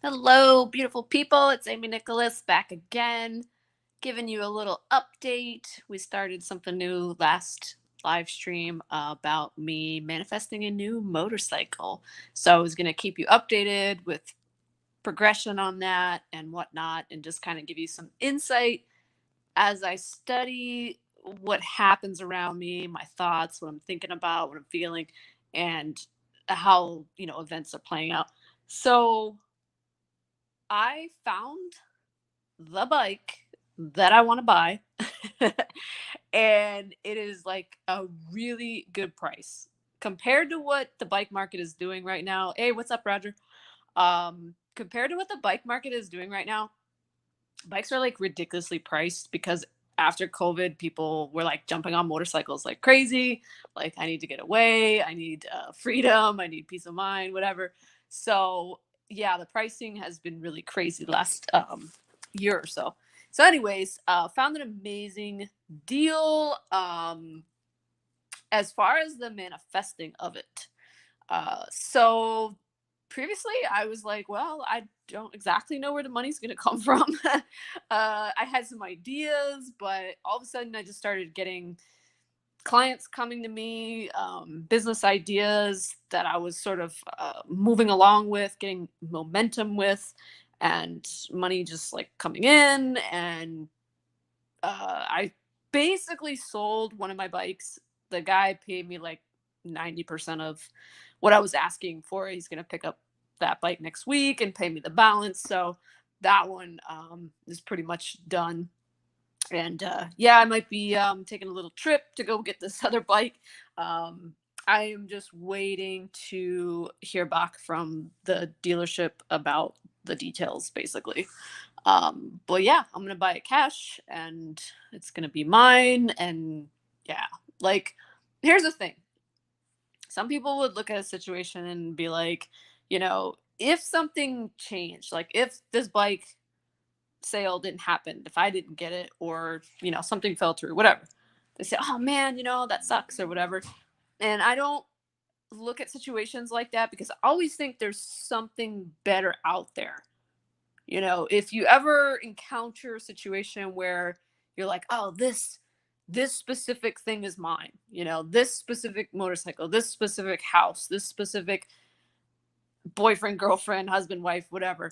Hello, beautiful people. It's Amy Nicholas back again, giving you a little update. We started something new last live stream about me manifesting a new motorcycle. So I was going to keep you updated with progression on that and whatnot, and just kind of give you some insight as I study what happens around me, my thoughts, what I'm thinking about, what I'm feeling, and how, events are playing out. So I found the bike that I want to buy. And it is like a really good price compared to what the bike market is doing right now. Hey, what's up, Roger? Compared to what the bike market is doing right now, bikes are like ridiculously priced because after COVID, people were like jumping on motorcycles like crazy. Like, I need to get away. I need freedom. I need peace of mind, whatever. So, yeah, the pricing has been really crazy the last year or so. So, anyways, found an amazing deal as far as the manifesting of it. So previously I was like, well, I don't exactly know where the money's going to come from. I had some ideas, but all of a sudden I just started getting clients coming to me, business ideas that I was sort of moving along with, getting momentum with, and money just like coming in. And I basically sold one of my bikes. The guy paid me like 90% of what I was asking for. He's going to pick up that bike next week and pay me the balance. So that one is pretty much done. And yeah, I might be taking a little trip to go get this other bike. Um, I am just waiting to hear back from the dealership about the details, basically. But yeah, I'm gonna buy it cash and it's gonna be mine. And yeah, like, here's the thing. Some people would look at a situation and be like, if something changed, like if this bike sale didn't happen, if I didn't get it, or, something fell through, whatever. They say, oh man, that sucks or whatever. And I don't look at situations like that because I always think there's something better out there. If you ever encounter a situation where you're like, oh, this specific thing is mine, this specific motorcycle, this specific house, this specific boyfriend, girlfriend, husband, wife, whatever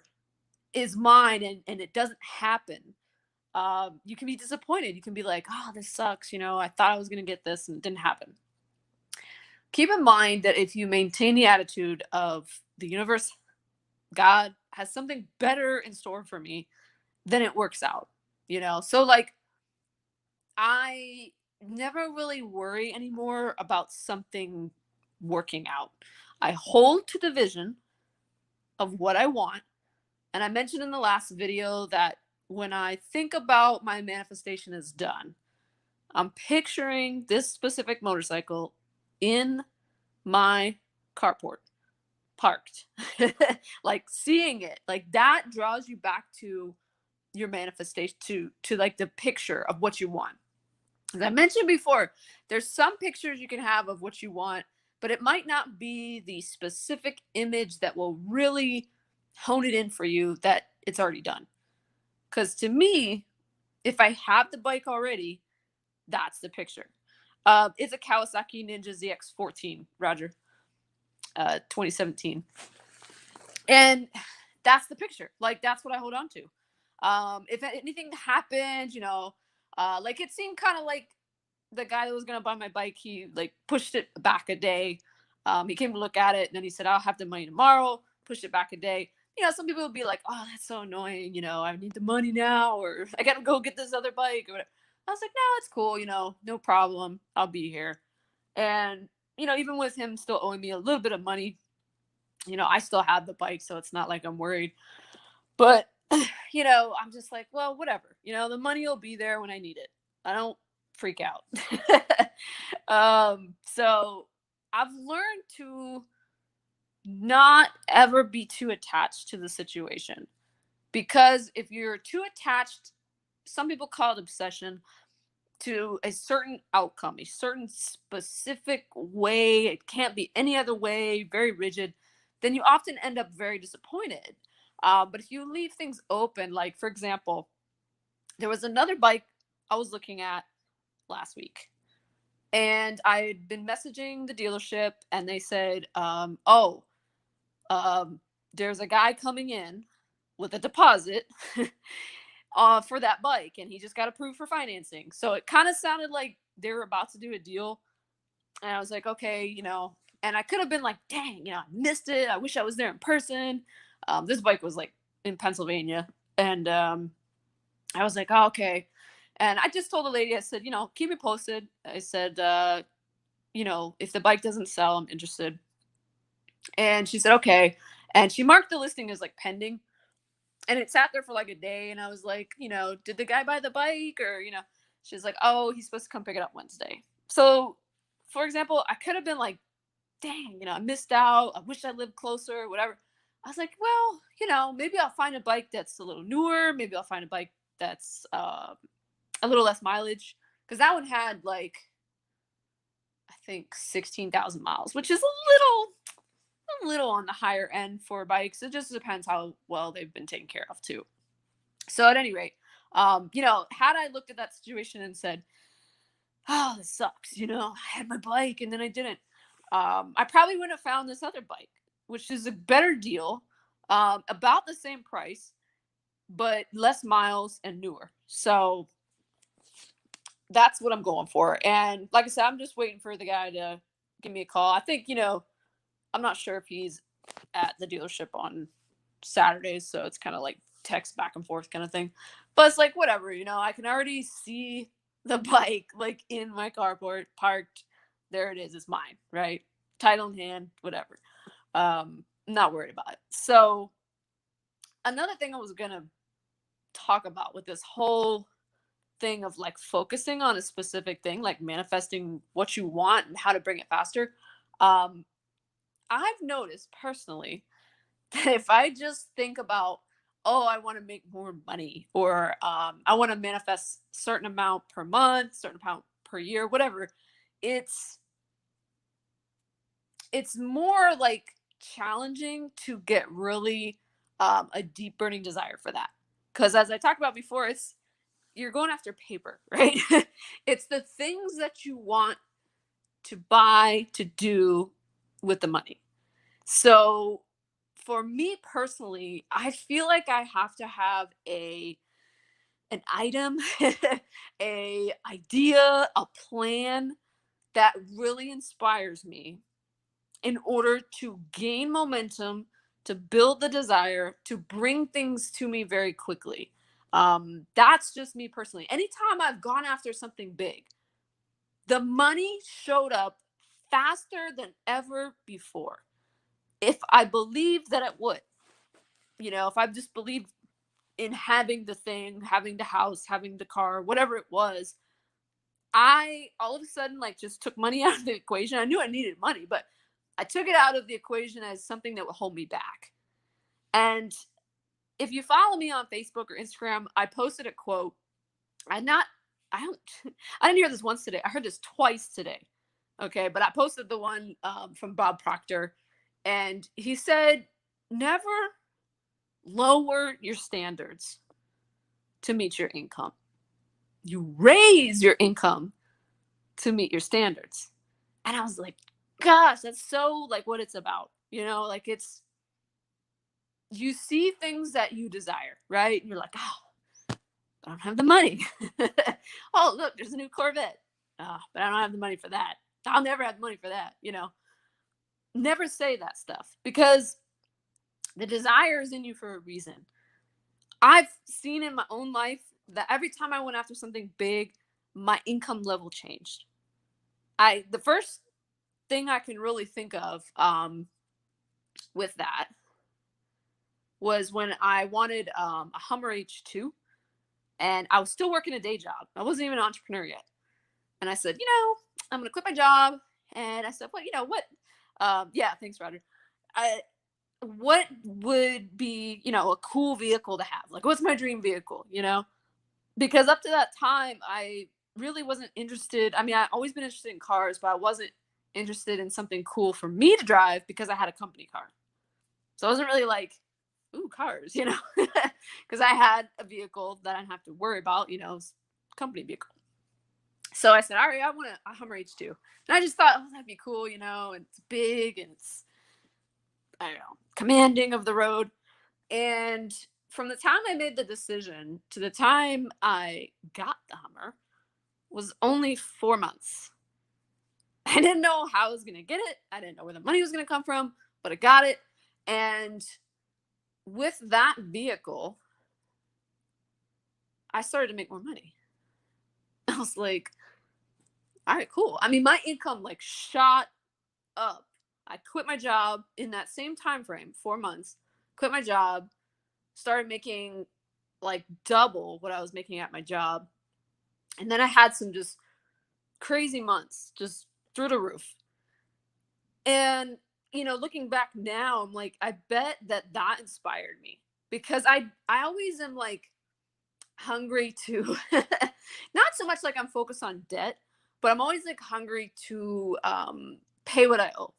is mine, and it doesn't happen, you can be disappointed. You can be like, oh, this sucks. I thought I was going to get this and it didn't happen. Keep in mind that if you maintain the attitude of the universe, God has something better in store for me, then it works out, So, like, I never really worry anymore about something working out. I hold to the vision of what I want. And I mentioned in the last video that when I think about my manifestation is done, I'm picturing this specific motorcycle in my carport, parked. Like, seeing it, like, that draws you back to your manifestation, to like the picture of what you want. As I mentioned before, there's some pictures you can have of what you want, but it might not be the specific image that will really hone it in for you that it's already done. Because to me, if I have the bike already, that's the picture. It's a Kawasaki Ninja ZX14, Roger, 2017. And that's the picture. Like, that's what I hold on to. If anything happened, like, it seemed kind of like the guy that was gonna buy my bike, he like pushed it back a day. He came to look at it and then he said, I'll have the money tomorrow, pushed it back a day. Some people would be like, oh, that's so annoying, I need the money now, or I gotta go get this other bike or whatever. I was like, no, it's cool, no problem. I'll be here. And, even with him still owing me a little bit of money, I still have the bike, so it's not like I'm worried. But, I'm just like, well, whatever. The money will be there when I need it. I don't freak out. So I've learned to not ever be too attached to the situation, because if you're too attached, some people call it obsession, to a certain outcome, a certain specific way, it can't be any other way, very rigid, then you often end up very disappointed. But if you leave things open, like for example, there was another bike I was looking at last week, and I'd been messaging the dealership, and they said, "Oh, um, there's a guy coming in with a deposit for that bike, and he just got approved for financing." So it kind of sounded like they were about to do a deal, and I was like, okay, and I could have been like, dang, I missed it. I wish I was there in person. This bike was like in Pennsylvania, and I was like, oh, okay. And I just told the lady, I said, keep me posted. I said, if the bike doesn't sell, I'm interested. And she said, okay. And she marked the listing as like pending. And it sat there for like a day. And I was like, did the guy buy the bike? Or, she's like, oh, he's supposed to come pick it up Wednesday. So, for example, I could have been like, dang, I missed out. I wish I lived closer, whatever. I was like, well, maybe I'll find a bike that's a little newer. Maybe I'll find a bike that's a little less mileage. Because that one had like, I think 16,000 miles, which is a little on the higher end for bikes. It just depends how well they've been taken care of too. So at any rate, had I looked at that situation and said, "Oh, this sucks," I had my bike and then I didn't. I probably wouldn't have found this other bike, which is a better deal, about the same price, but less miles and newer. So that's what I'm going for. And like I said, I'm just waiting for the guy to give me a call. I think, I'm not sure if he's at the dealership on Saturdays, so it's kind of like text back and forth kind of thing. But it's like whatever, I can already see the bike like in my carport parked. There it is, it's mine, right? Title in hand, whatever. Not worried about it. So another thing I was gonna talk about with this whole thing of like focusing on a specific thing, like manifesting what you want and how to bring it faster. Um, I've noticed personally that if I just think about, oh, I want to make more money, or I want to manifest certain amount per month, certain amount per year, whatever, it's it's more like challenging to get really a deep burning desire for that. Because as I talked about before, you're going after paper, right? It's the things that you want to buy, to do with the money. So for me personally, I feel like I have to have an item, a idea, a plan that really inspires me in order to gain momentum, to build the desire, to bring things to me very quickly. That's just me personally. Anytime I've gone after something big, the money showed up faster than ever before. If I believed that it would, if I just believed in having the thing, having the house, having the car, whatever it was, I all of a sudden like just took money out of the equation. I knew I needed money, but I took it out of the equation as something that would hold me back. And if you follow me on Facebook or Instagram, I posted a quote. I not I don't I didn't hear this once today. I heard this twice today. Okay, but I posted the one from Bob Proctor, and he said, "Never lower your standards to meet your income. You raise your income to meet your standards." And I was like, gosh, that's so like what it's about. Like you see things that you desire, right? And you're like, oh, I don't have the money. Oh, look, there's a new Corvette. Oh, but I don't have the money for that. I'll never have the money for that. Never say that stuff, because the desire is in you for a reason. I've seen in my own life that every time I went after something big, my income level changed. The first thing I can really think of with that was when I wanted a Hummer H2, and I was still working a day job. I wasn't even an entrepreneur yet. And I said, I'm going to quit my job. And I said, well, what? Yeah, thanks, Roger. What would be, a cool vehicle to have? Like, what's my dream vehicle, Because up to that time, I really wasn't interested. I mean, I've always been interested in cars, but I wasn't interested in something cool for me to drive because I had a company car. So I wasn't really like ooh, cars, you know, because I had a vehicle that I didn't have to worry about, you know, company vehicle. So I said, all right, I want a Hummer H2. And I just thought, oh, that'd be cool, you know, and it's big and it's, I don't know, commanding of the road. And from the time I made the decision to the time I got the Hummer was only 4 months. I didn't know how I was going to get it. I didn't know where the money was going to come from, but I got it. And with that vehicle, I started to make more money. I was like, all right, cool. I mean, my income like shot up. I quit my job in that same time frame, 4 months, quit my job, started making like double what I was making at my job. And then I had some just crazy months, just through the roof. And, you know, looking back now, I'm like, I bet that that inspired me because I always am like hungry to not so much like I'm focused on debt, but I'm always like hungry to pay what I owe,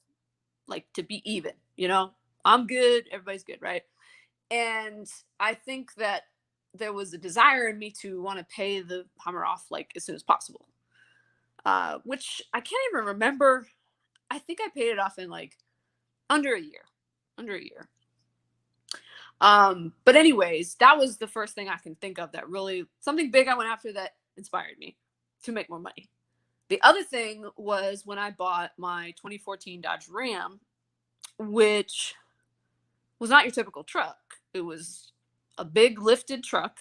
like to be even, you know. I'm good, everybody's good, right? And I think that there was a desire in me to want to pay the Hummer off like as soon as possible. Which I can't even remember. I think I paid it off in like under a year. Under a year. But anyways, that was the first thing I can think of that really something big I went after that inspired me to make more money. The other thing was when I bought my 2014 Dodge Ram, which was not your typical truck. It was a big lifted truck.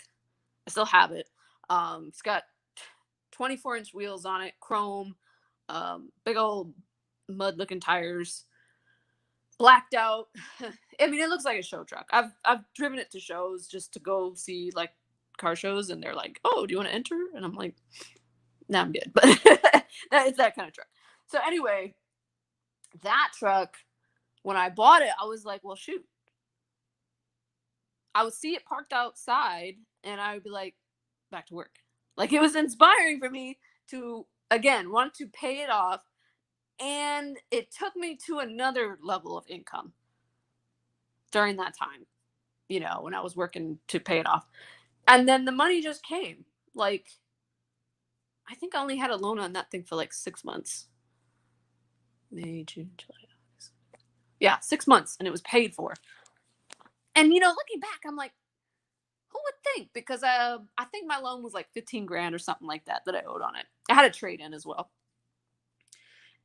I still have it. It's got 24-inch wheels on it, chrome, big old mud looking tires, blacked out. I mean, it looks like a show truck. I've driven it to shows just to go see like car shows, and they're like, "Oh, do you want to enter?" And I'm like, "No, I'm good." But it's that kind of truck. So anyway, that truck, when I bought it, I was like, "Well, shoot." I would see it parked outside, and I would be like, "Back to work." Like it was inspiring for me to again want to pay it off, and it took me to another level of income during that time, you know, when I was working to pay it off. And then the money just came. Like, I think I only had a loan on that thing for like 6 months. May, June, July, August. Yeah, 6 months, and it was paid for. And, you know, looking back, I'm like, who would think? Because I think my loan was like 15 grand or something like that that I owed on it. I had a trade in as well.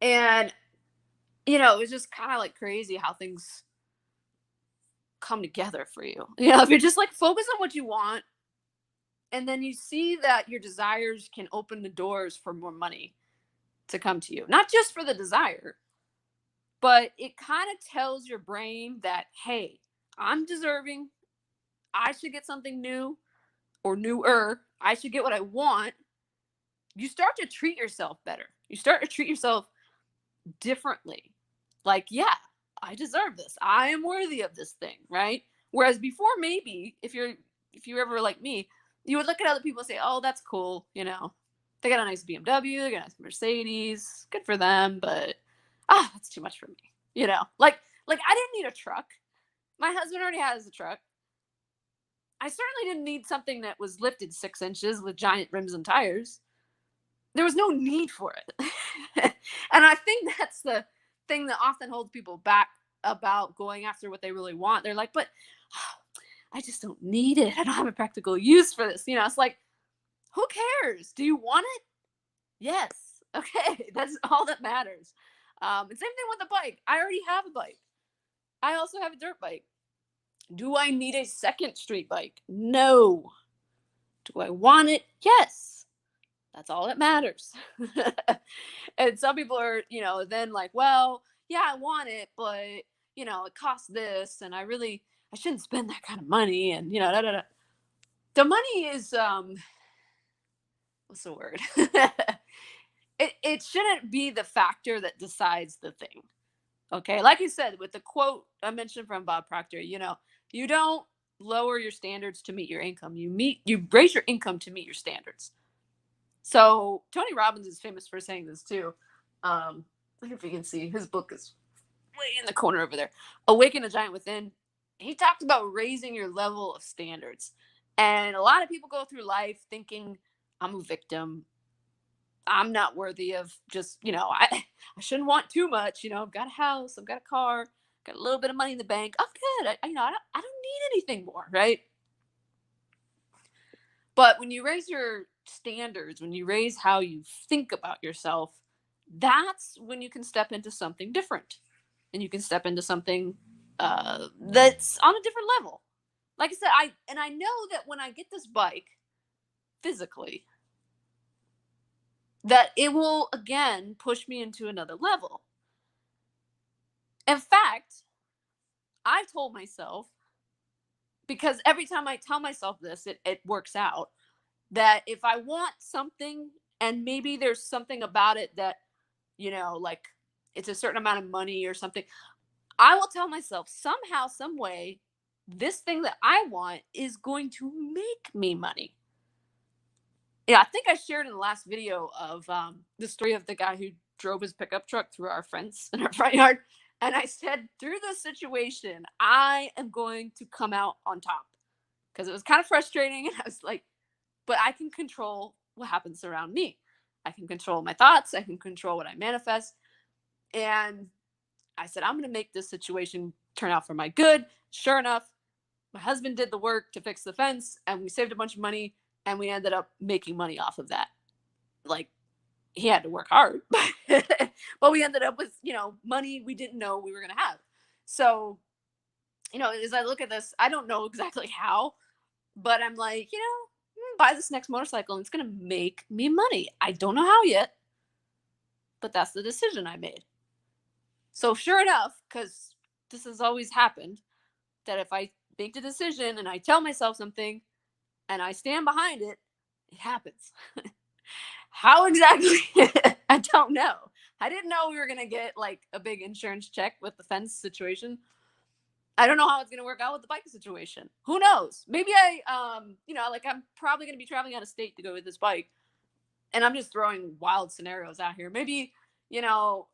And, you know, it was just kind of like crazy how things come together for you. You know, if you're just like focus on what you want, and then you see that your desires can open the doors for more money to come to you. Not just for the desire, but it kind of tells your brain that, hey, I'm deserving. I should get something new or newer. I should get what I want. You start to treat yourself better. You start to treat yourself differently. Like, yeah, I deserve this. I am worthy of this thing, right? Whereas before, maybe if you're ever like me, you would look at other people and say, "Oh, that's cool," you know. They got a nice BMW, they got a nice Mercedes, good for them, but that's too much for me. You know, like I didn't need a truck. My husband already has a truck. I certainly didn't need something that was lifted 6 inches with giant rims and tires. There was no need for it. And I think that's the thing that often holds people back about going after what they really want. They're like, but I just don't need it. I don't have a practical use for this. You know, it's like, who cares? Do you want it? Yes. Okay. That's all that matters. And same thing with the bike. I already have a bike. I also have a dirt bike. Do I need a second street bike? No. Do I want it? Yes. That's all that matters. And some people are, you know, then like, well, yeah, I want it, but you know, it costs this, and I shouldn't spend that kind of money, and you know, da, da, da. The money is what's the word? It shouldn't be the factor that decides the thing. Okay, like I said, with the quote I mentioned from Bob Proctor, you know, you don't lower your standards to meet your income. You raise your income to meet your standards. So Tony Robbins is famous for saying this too. I don't know if you can see his book is way in the corner over there. Awaken a Giant Within. he talked about raising your level of standards. And a lot of people go through life thinking, I'm a victim. I'm not worthy of just, I shouldn't want too much. I've got a house, I've got a car, got a little bit of money in the bank. I'm good. I don't need anything more, right? But when you raise your standards, when you raise how you think about yourself, that's when you can step into something different, and you can step into something that's on a different level. Like I said, I know that when I get this bike physically, that it will again push me into another level. In fact, I've told myself, because every time I tell myself this, it works out, that if I want something and maybe there's something about it that, like it's a certain amount of money or something, I will tell myself somehow, some way, this thing that I want is going to make me money. Yeah, I think I shared in the last video of the story of the guy who drove his pickup truck through our fence in our front yard. And I said, through this situation, I am going to come out on top, because it was kind of frustrating. And I was like, but I can control what happens around me. I can control my thoughts. I can control what I manifest. And I said, I'm going to make this situation turn out for my good. Sure enough, my husband did the work to fix the fence, and we saved a bunch of money, and we ended up making money off of that. Like, he had to work hard, but we ended up with, money we didn't know we were going to have. So, as I look at this, I don't know exactly how, but I'm like, buy this next motorcycle and it's going to make me money. I don't know how yet, but that's the decision I made. So sure enough, because this has always happened, that if I make the decision and I tell myself something and I stand behind it, it happens. How exactly? I don't know. I didn't know we were going to get like a big insurance check with the fence situation. I don't know how it's going to work out with the bike situation. Who knows? Maybe I'm probably going to be traveling out of state to go with this bike. And I'm just throwing wild scenarios out here. Maybe, you know,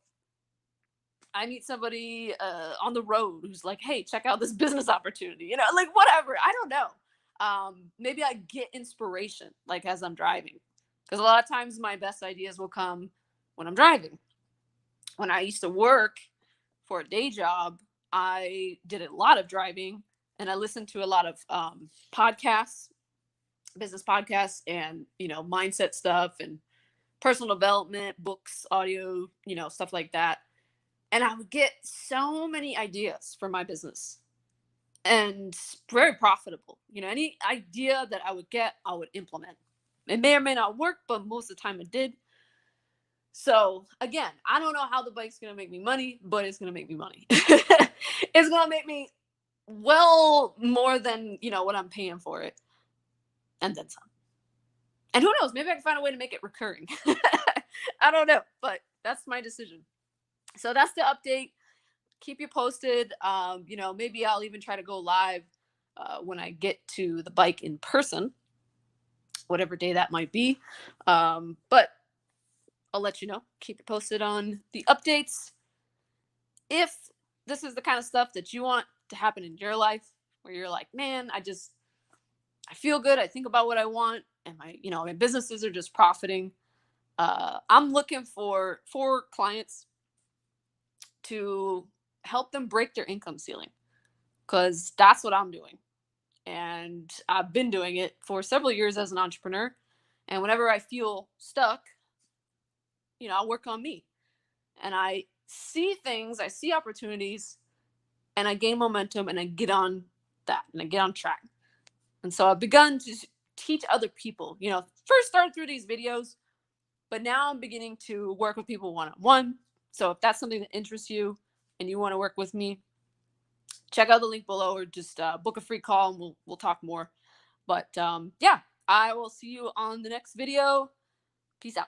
I meet somebody on the road who's like, hey, check out this business opportunity, like whatever. I don't know. Maybe I get inspiration like as I'm driving. Because a lot of times my best ideas will come when I'm driving. When I used to work for a day job, I did a lot of driving, and I listened to a lot of podcasts, business podcasts, and mindset stuff and personal development books, audio, stuff like that. And I would get so many ideas for my business, and very profitable. Any idea that I would get, I would implement. It may or may not work, but most of the time it did. So again, I don't know how the bike's gonna make me money, but it's gonna make me money. It's gonna make me well more than what I'm paying for it, and then some. And who knows? Maybe I can find a way to make it recurring. I don't know, but that's my decision. So that's the update. Keep you posted. Maybe I'll even try to go live when I get to the bike in person, whatever day that might be. But I'll let you know. Keep you posted on the updates. If this is the kind of stuff that you want to happen in your life, where you're like, man, I feel good. I think about what I want, and my businesses are just profiting. I'm looking for clients to help them break their income ceiling, because that's what I'm doing. And I've been doing it for several years as an entrepreneur. And whenever I feel stuck, I'll work on me. And I see things, I see opportunities, and I gain momentum, and I get on that, and I get on track. And so I've begun to teach other people, first started through these videos, but now I'm beginning to work with people one-on-one. So if that's something that interests you and you want to work with me, check out the link below, or just book a free call and we'll talk more. But yeah, I will see you on the next video. Peace out.